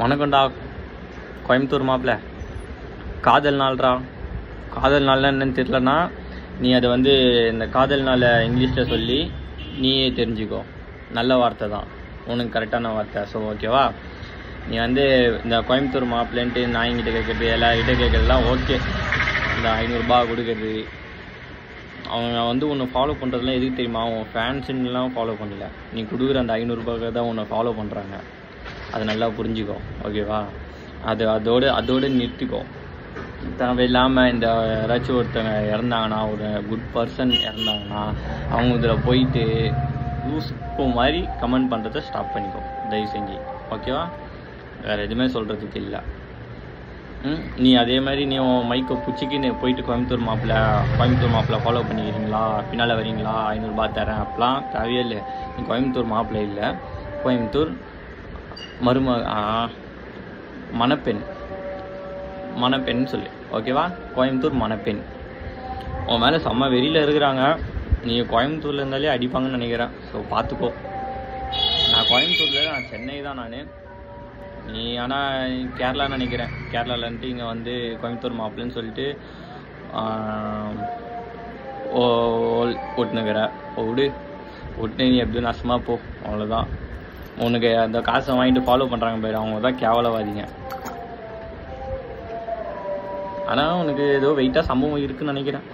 வணக்கம்டா கோயம்புத்தூர் மாப்பிள்ள. காதல் நாள்ரா. காதல் நாள்னா என்னன்னு தெரியலனா நீ அதை வந்து இந்த காதல் நாளை இங்கிலீஷில் சொல்லி நீயே தெரிஞ்சுக்கோ. நல்ல வார்த்தை தான், உனக்கு கரெக்டான வார்த்தை. ஸோ ஓகேவா? நீ வந்து இந்த கோயம்புத்தூர் மாப்பிள்ளைன்ட்டு நாய்கிட்ட கேட்குறது எல்லார்கிட்ட கேட்குறதுலாம் ஓகே. இந்த 500 ரூபா கொடுக்குறது, அவங்க வந்து உன்னை ஃபாலோ பண்ணுறதுலாம் எதுக்கு தெரியுமா? அவன் ஃபேன்ஸுன்னெலாம் ஃபாலோ பண்ணல, நீ கொடுக்குற அந்த 500 ரூபாய்க்கு தான் உன்னை ஃபாலோ பண்ணுறாங்க. அதை நல்லா புரிஞ்சுக்கோ, ஓகேவா? அதோடு நிறுத்திக்கோ. தேவையில்லாமல் இந்த யாராச்சும் ஒருத்தவங்க இறந்தாங்கன்னா, ஒரு குட் பர்சன் இறந்தாங்கன்னா, அவங்க இதில் போயிட்டு லூஸ்போ மாதிரி கமெண்ட் பண்ணுறதை ஸ்டாப் பண்ணிக்கோ தயவு செஞ்சு, ஓகேவா? வேறு எதுவுமே சொல்கிறதுக்கு இல்லை. நீ அதே மாதிரி நீ மைக்கை பிடிச்சிக்கின்னு போயிட்டு கோயம்புத்தூர் மாப்பிள்ளை ஃபாலோ பண்ணிக்கிறீங்களா, பின்னால் வரீங்களா, 500 ரூபா தரேன், அப்பெல்லாம் தேவையே இல்லை. நீ கோயம்புத்தூர் மாப்பிள்ளை இல்லை, கோயம்புத்தூர் மணப்பெண் சொல்லு, ஓகேவா? கோயம்புத்தூர் மணப்பெண். உன் மேலே செம்ம வெறியில் இருக்கிறாங்க. நீங்கள் கோயம்புத்தூரில் இருந்தாலே அடிப்பாங்கன்னு நினைக்கிறேன். ஸோ பார்த்துக்கோ. நான் கோயம்புத்தூரில், நான் சென்னை தான். நீ ஆனால் கேரளான்னு நினைக்கிறேன். கேரளாவிலன்ட்டு இங்கே வந்து கோயம்புத்தூர் மாப்பிள்ளைன்னு சொல்லிட்டு ஒட்டுனுக்கிற ஒட்டு. நீ எப்படியும் நாசமாக போ, அவ்வளோதான். உனக்கு அந்த காசை வாங்கிட்டு ஃபாலோ பண்ணுறாங்க பேர், அவங்க தான் கேவலவாதிங்க. ஆனால் உனக்கு ஏதோ வெயிட்டாக சம்பவம் இருக்குன்னு நினைக்கிறேன்.